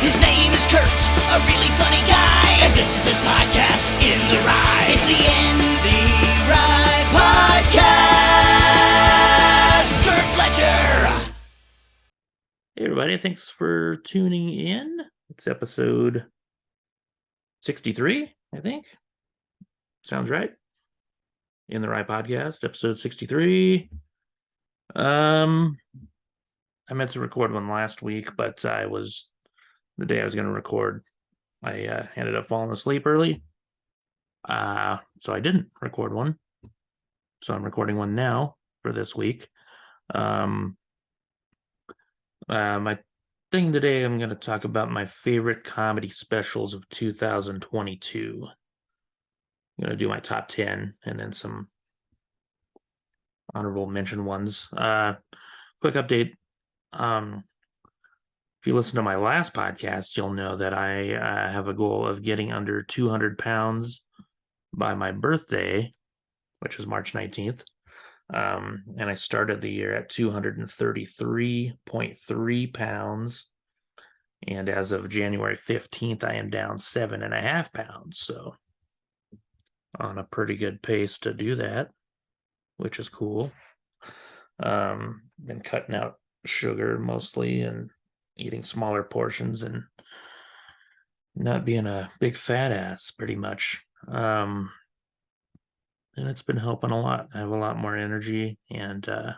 His name is Curt, a really funny guy, and this is his podcast, In the Wry. It's the In the Wry Podcast. Curt Fletcher. Hey everybody, thanks for tuning in. It's episode 63, I think. Sounds right. In the Wry Podcast, episode 63. I meant to record one last week, but the day I was going to record, I ended up falling asleep early. So I didn't record one. So I'm recording one now for this week. My thing today, I'm going to talk about my favorite comedy specials of 2022. I'm going to do my top 10 and then some honorable mention ones. Quick update. If you listen to my last podcast, you'll know that I have a goal of getting under 200 pounds by my birthday, which is March 19th. And I started the year at 233.3 pounds. And as of January 15th, I am down 7.5 pounds. So on a pretty good pace to do that, which is cool. Been cutting out sugar mostly and eating smaller portions and not being a big fat ass pretty much. And it's been helping a lot. I have a lot more energy and I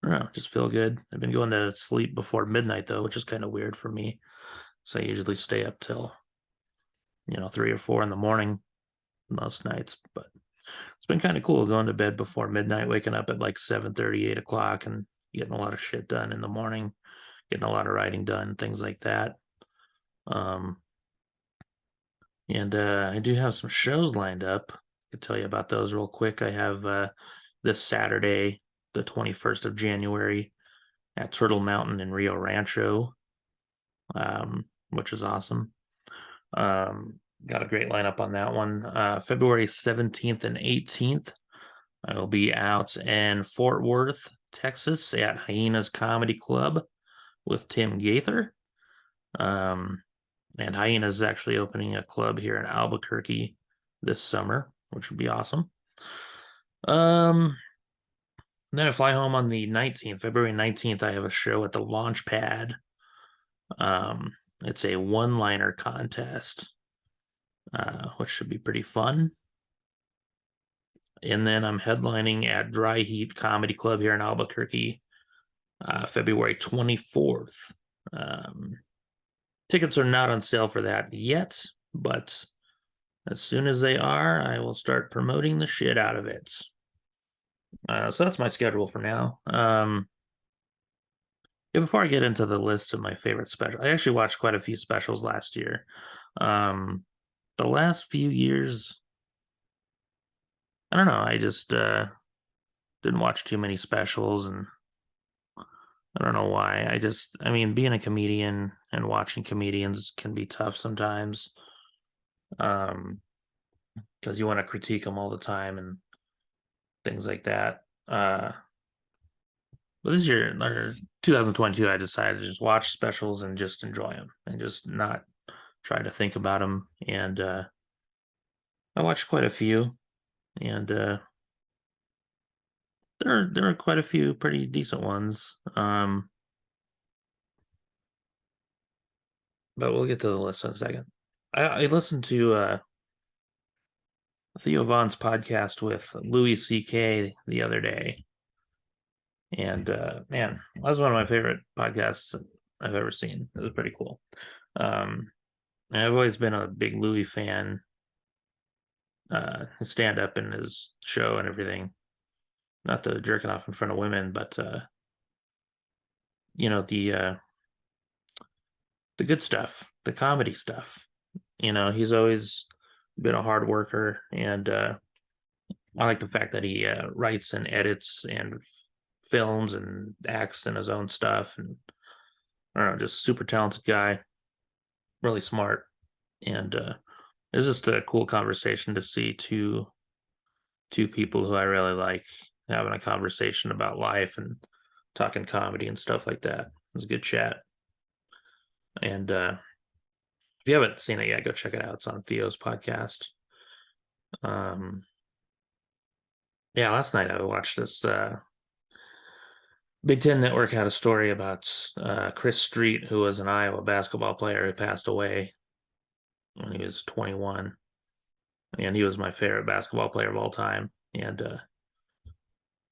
don't know, just feel good. I've been going to sleep before midnight though, which is kind of weird for me. So I usually stay up till 3 or 4 in the morning most nights, but it's been kind of cool going to bed before midnight, waking up at like 7:30, 8 o'clock and getting a lot of shit done in the morning, getting a lot of writing done, things like that. And I do have some shows lined up. I could tell you about those real quick. I have this Saturday, the 21st of January at Turtle Mountain in Rio Rancho, which is awesome. Got a great lineup on that one. February 17th and 18th, I will be out in Fort Worth, Texas at Hyenas Comedy Club with Tim Gaither. And Hyenas is actually opening a club here in Albuquerque this summer, which would be awesome. Then I fly home on the 19th, February 19th. I have a show at the Launch Pad. It's a one-liner contest, which should be pretty fun. And then I'm headlining at Dry Heat Comedy Club here in Albuquerque, February 24th. Tickets are not on sale for that yet, but as soon as they are, I will start promoting the shit out of it. So that's my schedule for now. Before I get into the list of my favorite specials, I actually watched quite a few specials last year. The last few years, I don't know, I just didn't watch too many specials, and I don't know why. Being a comedian and watching comedians can be tough sometimes, because you want to critique them all the time and things like that. But this year, or 2022, I decided to just watch specials and just enjoy them and just not try to think about them. And I watched quite a few, and there are quite a few pretty decent ones. But we'll get to the list in a second. I listened to Theo Von's podcast with Louis C.K. the other day. And man, that was one of my favorite podcasts I've ever seen. It was pretty cool. I've always been a big Louis fan. His stand-up and his show and everything. Not the jerking off in front of women, but the good stuff, the comedy stuff. He's always been a hard worker, and I like the fact that he writes and edits and films and acts in his own stuff, and I don't know, just super talented guy, really smart, and it's just a cool conversation to see two people who I really like having a conversation about life and talking comedy and stuff like that. It was a good chat. And if you haven't seen it yet, go check it out. It's on Theo's podcast. Yeah, last night I watched this Big Ten Network had a story about Chris Street, who was an Iowa basketball player who passed away when he was 21. And he was my favorite basketball player of all time. And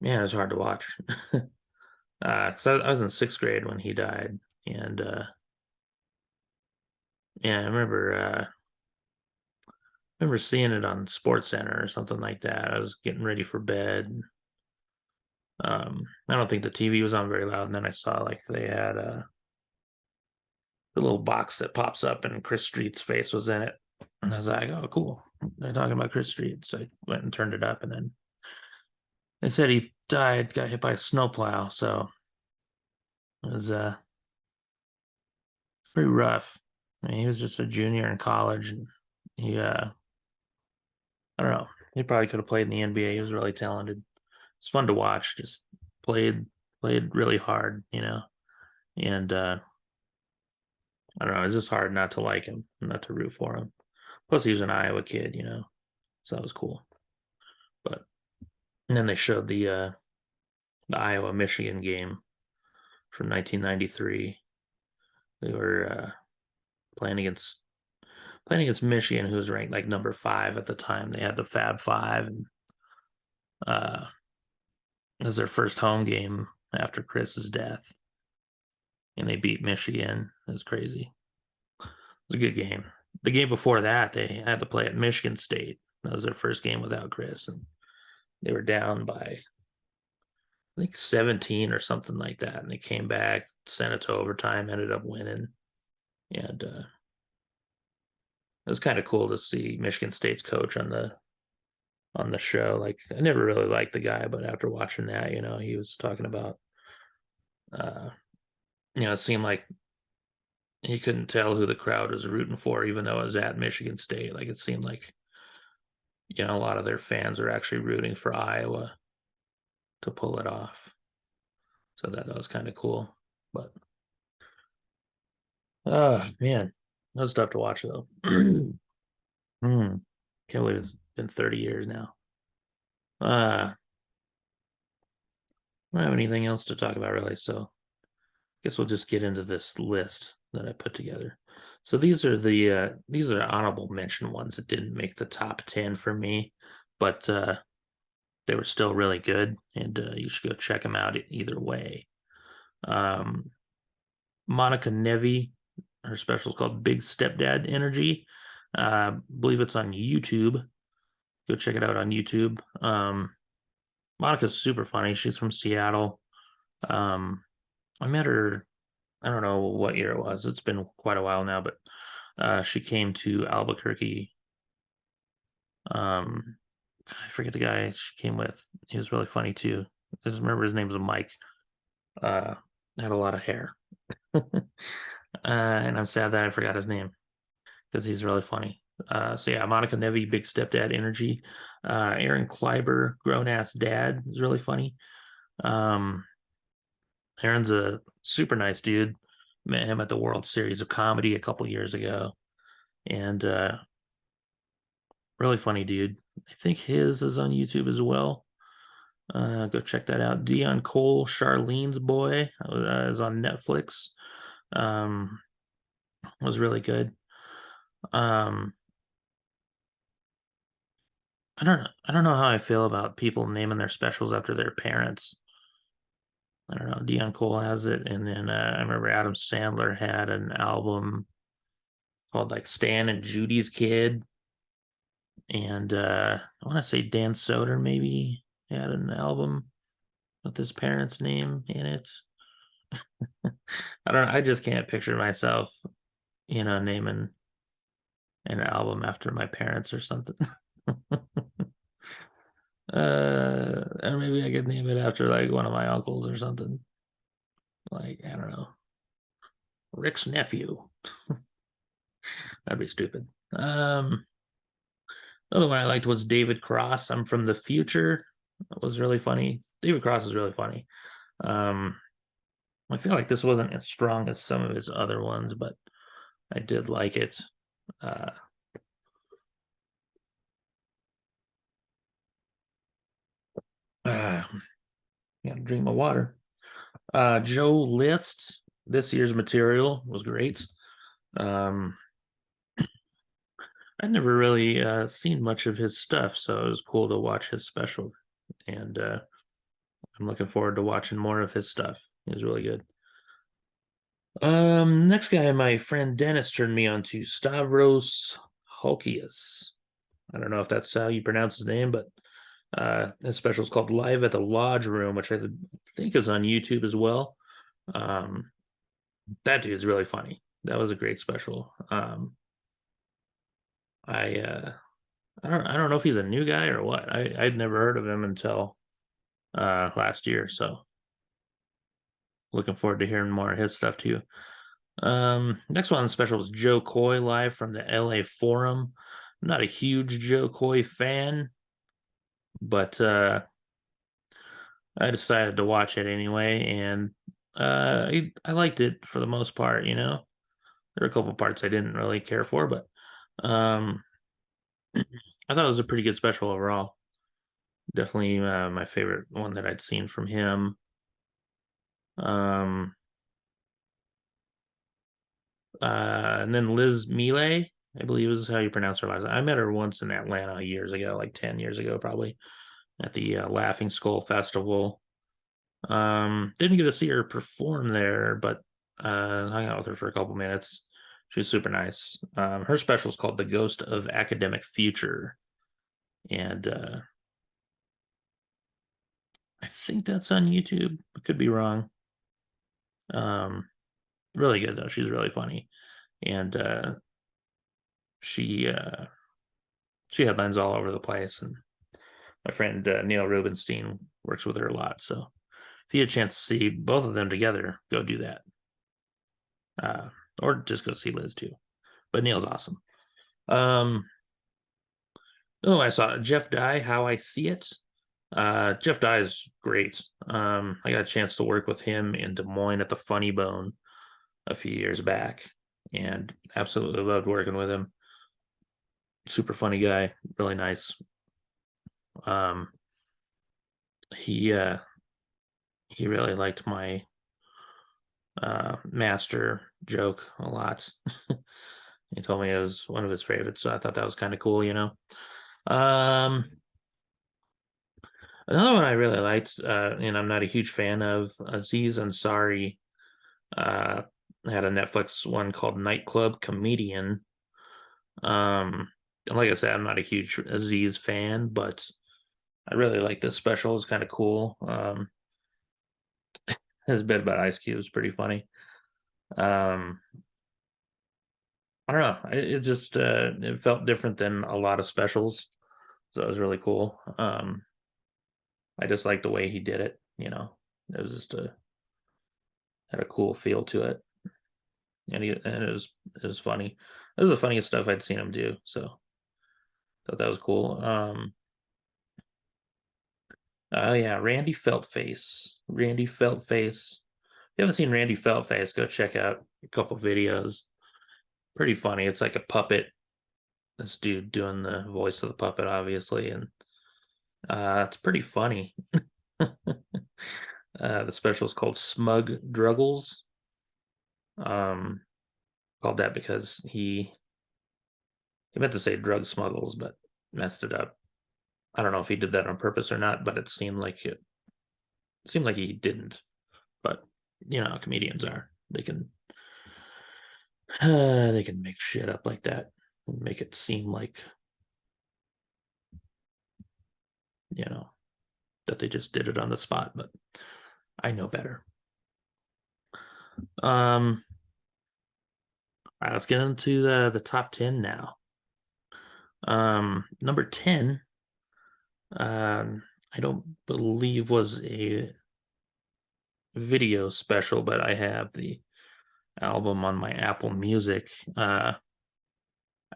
man, it was hard to watch. So I was in sixth grade when he died. And yeah, I remember seeing it on Sports Center or something like that. I was getting ready for bed. I don't think the TV was on very loud, and then I saw like they had the little box that pops up, and Chris Street's face was in it, and I was like, "Oh, cool! They're talking about Chris Street." So I went and turned it up, and then they said he died, got hit by a snowplow. So it was pretty rough. I mean, he was just a junior in college, and he I don't know, he probably could have played in the NBA. He was really talented. It's fun to watch. Just played really hard, and I don't know. It's just hard not to like him, not to root for him. Plus, he was an Iowa kid, so that was cool. But and then they showed the Iowa Michigan game from 1993. They were playing against Michigan, who was ranked like number 5 at the time. They had the Fab Five, and uh, it was their first home game after Chris's death, and they beat Michigan. It was crazy. It was a good game. The game before that, they had to play at Michigan State. That was their first game without Chris, and they were down by I think 17 or something like that, and they came back, sent it to overtime, ended up winning, and it was kind of cool to see Michigan State's coach on the show. Like, I never really liked the guy, but after watching that, he was talking about, uh, it seemed like he couldn't tell who the crowd was rooting for, even though it was at Michigan State. Like, it seemed like, a lot of their fans are actually rooting for Iowa to pull it off. So that was kind of cool. But, man, that was tough to watch, though. Can't believe it's been 30 years now. I don't have anything else to talk about, really. So I guess we'll just get into this list that I put together. So these are the honorable mention ones that didn't make the top 10 for me, but they were still really good, and you should go check them out either way. Monica Nevi, her special is called Big Stepdad Energy. Believe it's on YouTube. Go check it out on YouTube. Monica's super funny. She's from Seattle. I met her, I don't know what year it was. It's been quite a while now, but she came to Albuquerque. I forget the guy she came with. He was really funny too. I just remember his name was Mike. Had a lot of hair. And I'm sad that I forgot his name because he's really funny. So yeah, Monica Nevi, Big Stepdad Energy. Aaron Kleiber, Grown Ass Dad, is really funny. Aaron's a super nice dude. Met him at the World Series of Comedy a couple years ago, and really funny dude. I think his is on YouTube as well. Go check that out. Dion Cole, Charlene's Boy, is on Netflix. Was really good. I don't know how I feel about people naming their specials after their parents. I don't know. Dion Cole has it, and then I remember Adam Sandler had an album called like Stan and Judy's Kid, and I want to say Dan Soder maybe had an album with his parents' name in it. I don't know. I just can't picture myself, naming an album after my parents or something. Or maybe I could name it after like one of my uncles or something. Like, I don't know, Rick's nephew. That'd be stupid. Another one I liked was David Cross. I'm from the future. That was really funny. David Cross is really funny. I feel like this wasn't as strong as some of his other ones, but I did like it. Uh, uh, Gotta drink my water. Joe List, this year's material was great. Um, I'd never really seen much of his stuff, so it was cool to watch his special, and I'm looking forward to watching more of his stuff. He was really good. Next guy, my friend Dennis turned me on to Stavros Halkias. I don't know if that's how you pronounce his name, but his special is called Live at the Lodge Room, which I think is on YouTube as well. Um, that dude's really funny. That was a great special. I I don't know if he's a new guy or what. I'd never heard of him until last year, so looking forward to hearing more of his stuff too. Next one special is Joe Coy live from the LA Forum. I'm not a huge Joe Coy fan, but I decided to watch it anyway, and I liked it for the most part. You know, there were a couple parts I didn't really care for, but um, I thought it was a pretty good special overall. Definitely my favorite one that I'd seen from him. Um, and then Liz Miele, I believe is how you pronounce her last name. I met her once in Atlanta years ago, like 10 years ago, probably at the Laughing Skull Festival. Didn't get to see her perform there, but hung out with her for a couple minutes. She's super nice. Her special is called The Ghost of Academic Future. And I think that's on YouTube. I could be wrong. Really good though. She's really funny. And she headlines all over the place, and my friend Neil Rubenstein works with her a lot. So if you had a chance to see both of them together, go do that. Or just go see Liz too. But Neil's awesome. I saw Jeff Dye, How I See It. Jeff Dye is great. I got a chance to work with him in Des Moines at the Funny Bone a few years back, and absolutely loved working with him. Super funny guy, really nice. He really liked my master joke a lot. He told me it was one of his favorites, so I thought that was kind of cool, you know. Another one I really liked, and I'm not a huge fan of, Aziz Ansari had a Netflix one called Nightclub Comedian. And like I said, I'm not a huge Aziz fan, but I really like this special. It's kind of cool. His bit about Ice Cube is pretty funny. I don't know. It just it felt different than a lot of specials, so it was really cool. I just like the way he did it. You know, it was just had a cool feel to it, and it was funny. It was the funniest stuff I'd seen him do. So thought that was cool. Oh yeah, Randy Feltface. Randy Feltface. If you haven't seen Randy Feltface, go check out a couple videos. Pretty funny. It's like a puppet. This dude doing the voice of the puppet, obviously, and it's pretty funny. The special is called Smug Druggles. Called that because he meant to say drug smuggles, but messed it up. I don't know if he did that on purpose or not, but it seemed like he didn't. But you know how comedians are. They can make shit up like that and make it seem like, you know, that they just did it on the spot, but I know better. All right, let's get into the top 10 now. Number 10, I don't believe was a video special, but I have the album on my Apple Music.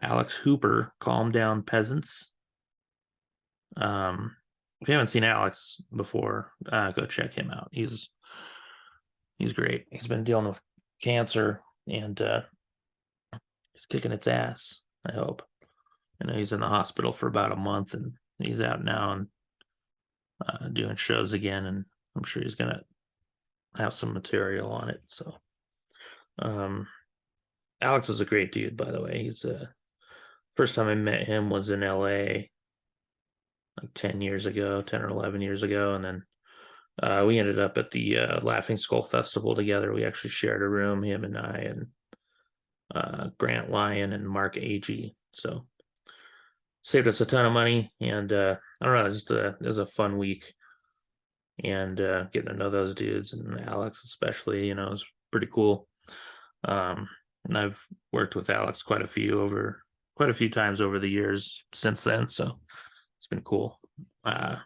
Alex Hooper, Calm Down Peasants. If you haven't seen Alex before, go check him out. He's He's great. He's been dealing with cancer, and he's kicking its ass, I hope. I know he's in the hospital for about a month, and he's out now and doing shows again, and I'm sure he's gonna have some material on it. So Alex is a great dude, by the way. He's first time I met him was in LA like 10 years ago, 10 or 11 years ago, and then we ended up at the Laughing Skull Festival together. We actually shared a room, him and I, and Grant Lyon and Mark Agee. So saved us a ton of money, and I don't know, it was a fun week, and getting to know those dudes and Alex especially, it was pretty cool. And I've worked with Alex quite a few times over the years since then, so it's been cool. So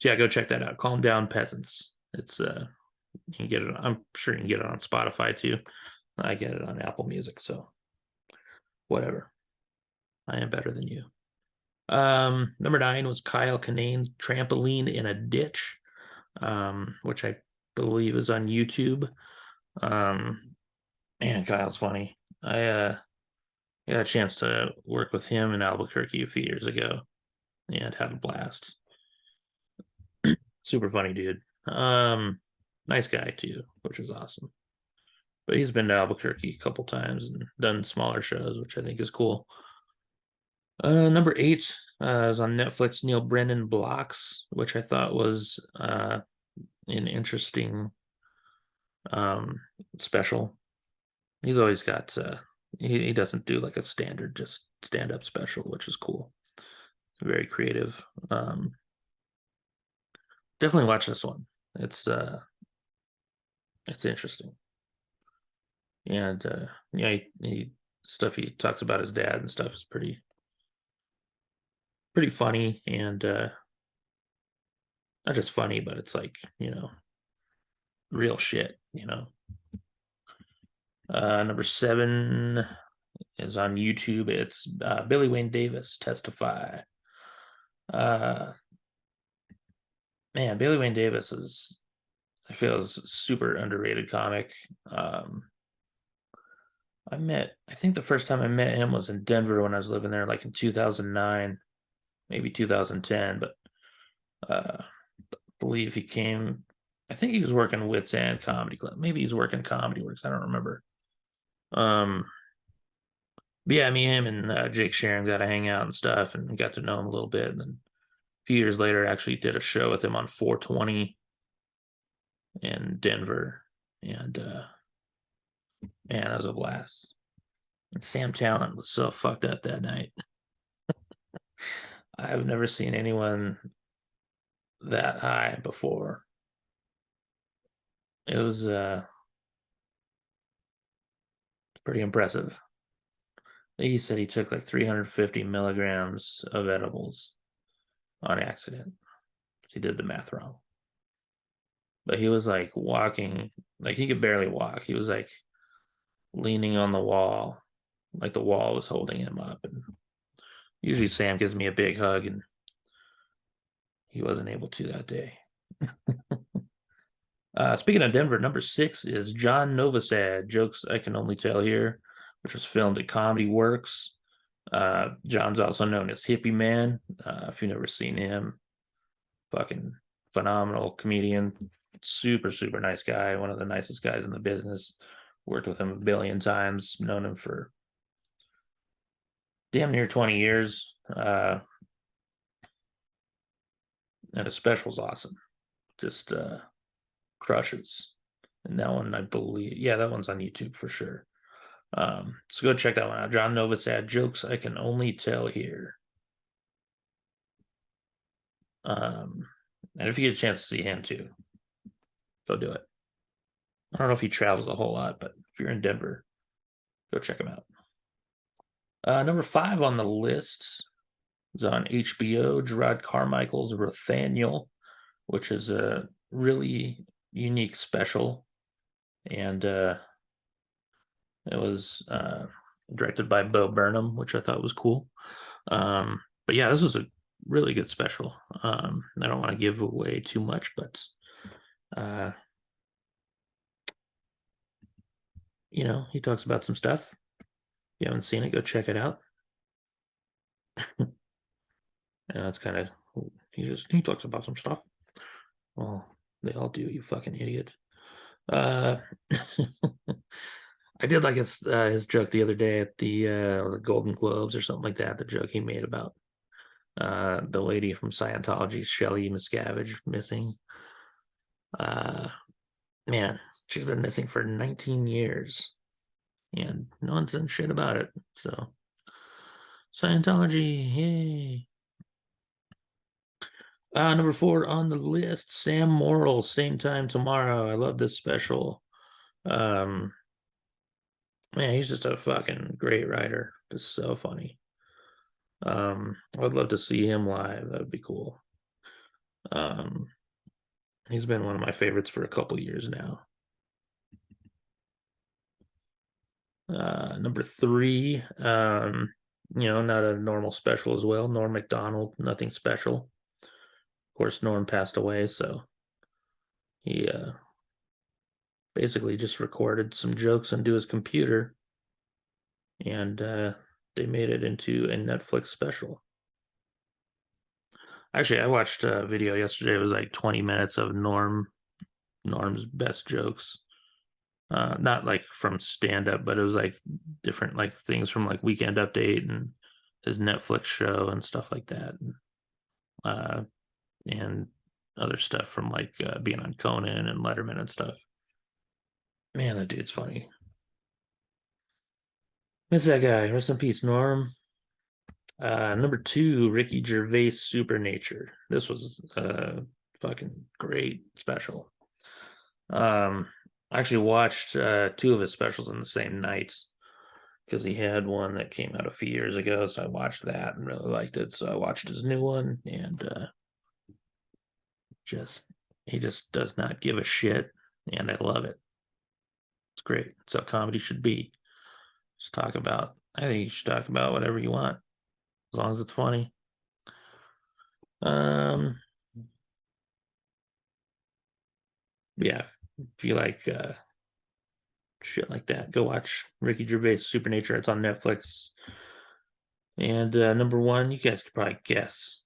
yeah, go check that out. Calm Down Peasants. It's you can get it. I'm sure you can get it on Spotify too. I get it on Apple Music, so whatever. I am better than you. Number 9 was Kyle Kinane, Trampoline in a Ditch, which I believe is on YouTube. Man, Kyle's funny. I got a chance to work with him in Albuquerque a few years ago and had a blast. Super funny dude. Nice guy too, which is awesome. But he's been to Albuquerque a couple times and done smaller shows, which I think is cool. Number 8 is on Netflix, Neil Brennan Blocks, which I thought was an interesting special. He's always got he doesn't do like a standard just stand-up special, which is cool. Very creative. Definitely watch this one. It's interesting. And he stuff he talks about his dad and stuff is pretty funny, and not just funny, but it's like, real shit. Number 7 is on YouTube. It's Billy Wayne Davis, Testify. Man, Billy Wayne Davis I feel is a super underrated comic. I think the first time I met him was in Denver when I was living there, like in 2009, maybe 2010, but I believe he came, I think he was working Wits and Comedy Club. Maybe he's working Comedy Works. I don't remember. But yeah, me, him, and Jake Sharon got to hang out and stuff, and got to know him a little bit. And then a few years later, I actually did a show with him on 420 in Denver, and man, that was a blast. And Sam Talent was so fucked up that night. I've never seen anyone that high before. It was pretty impressive. He said he took like 350 milligrams of edibles on accident. He did the math wrong. But he was like walking, like he could barely walk. He was like leaning on the wall, like the wall was holding him up. And usually Sam gives me a big hug, and he wasn't able to that day. Speaking of Denver, number 6 is John Novosad, Jokes I Can Only Tell Here, which was filmed at Comedy Works. John's also known as Hippie Man. If you've never seen him, fucking phenomenal comedian, super, super nice guy, one of the nicest guys in the business. Worked with him a billion times, known him for damn near 20 years. And his special's awesome. Just crushes. And that one, I believe, yeah, that one's on YouTube for sure. So go check that one out. John Novosad, Jokes I Can Only Tell Here. And if you get a chance to see him too, go do it. I don't know if he travels a whole lot, but if you're in Denver, go check him out. Number 5 on the list is on HBO, Gerard Carmichael's Rothaniel, which is a really unique special. And it was directed by Bo Burnham, which I thought was cool. But yeah, this is a really good special. I don't want to give away too much, but he talks about some stuff. If you haven't seen it, go check it out. That's kind of he talks about some stuff. Well, they all do, you fucking idiot. Uh, I did like his joke the other day at the Golden Globes or something like that. The joke he made about the lady from Scientology, Shelley Miscavige, missing. Uh, Man, she's been missing for 19 years, and no one's done shit about it. So Scientology, yay! Number 4 on the list, Sam Morrill, same time tomorrow. I love this special. Um, Man, he's just a fucking great writer. Just so funny. I would love to see him live. That would be cool. Um, he's been one of my favorites for a couple years now. Number 3, not a normal special as well. Norm Macdonald, nothing special. Of course, Norm passed away, so he basically just recorded some jokes into his computer, and they made it into a Netflix special. Actually, I watched a video yesterday. It was like 20 minutes of Norm's best jokes. Not like from stand up, but it was like different like things from like Weekend Update and his Netflix show and stuff like that. And other stuff from like being on Conan and Letterman and stuff. Man, that dude's funny. Miss that guy. Rest in peace, Norm. Number 2, Ricky Gervais, Supernature. This was a fucking great special. I actually watched 2 of his specials in the same nights because he had one that came out a few years ago. So I watched that and really liked it. So I watched his new one, and he just does not give a shit, and I love it. It's great. It's how comedy should be. I think you should talk about whatever you want, as long as it's funny. Yeah, if you like shit like that, go watch Ricky Gervais Supernature. It's on Netflix. And number 1, you guys could probably guess.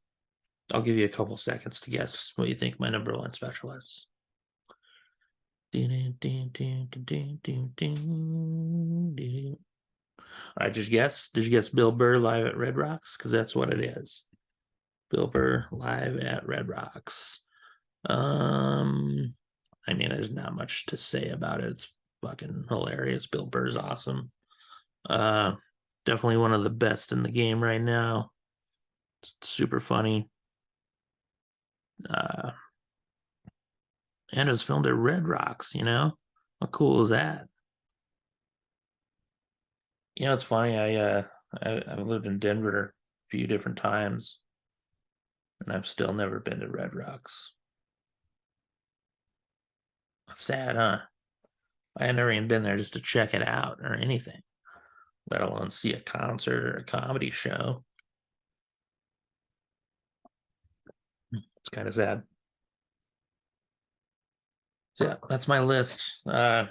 I'll give you a couple seconds to guess what you think my number 1 special is. All right, just guess. Did you guess Bill Burr live at Red Rocks? Because that's what it is. Bill Burr live at Red Rocks. There's not much to say about it. It's fucking hilarious. Bill Burr's awesome. Definitely one of the best in the game right now. It's super funny. And it was filmed at Red Rocks, How cool is that? It's funny. I've lived in Denver a few different times, and I've still never been to Red Rocks. It's sad, huh? I had never even been there just to check it out or anything, let alone see a concert or a comedy show. It's kind of sad. So yeah, that's my list. I'd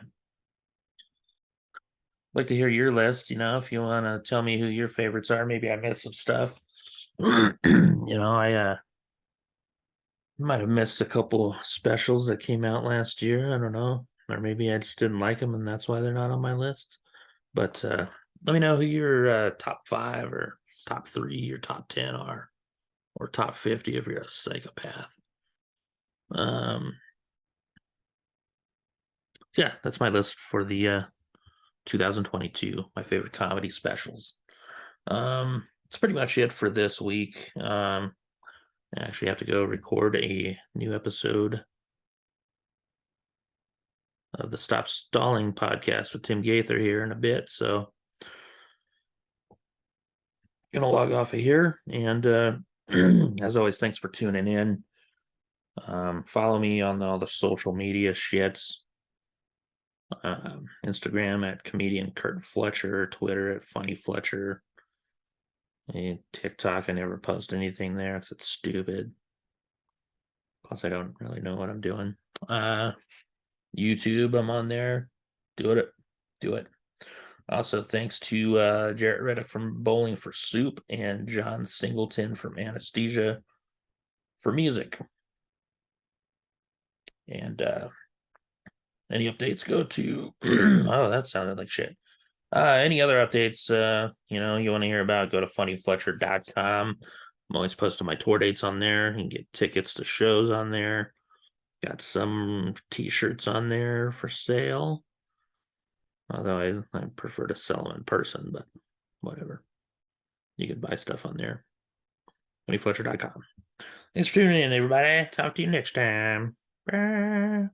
like to hear your list, if you want to tell me who your favorites are. Maybe I missed some stuff. I might have missed a couple specials that came out last year. I don't know. Or maybe I just didn't like them and that's why they're not on my list. But let me know who your top 5 or top 3 or top 10 are, or top 50 if you're a psychopath. So yeah, that's my list for the 2022, my favorite comedy specials. It's pretty much it for this week. I actually have to go record a new episode of the Stop Stalling podcast with Tim Gaither here in a bit, so gonna log off of here, and as always, thanks for tuning in. Follow me on all the social media shits. Instagram at comedian Curt Fletcher, Twitter at funny Fletcher, and TikTok I never post anything there because it's stupid. Plus I don't really know what I'm doing. YouTube, I'm on there. Do it. Do it. Also, thanks to Jarrett Reddick from Bowling for Soup and John Singleton from Anesthesia for music. And any updates go to oh, that sounded like shit. Any other updates you want to hear about, go to funnyfletcher.com. I'm always posting my tour dates on there. You can get tickets to shows on there. Got some t-shirts on there for sale. Although I prefer to sell them in person, but whatever. You can buy stuff on there. funnyfletcher.com. Thanks for tuning in, everybody. Talk to you next time. Bye.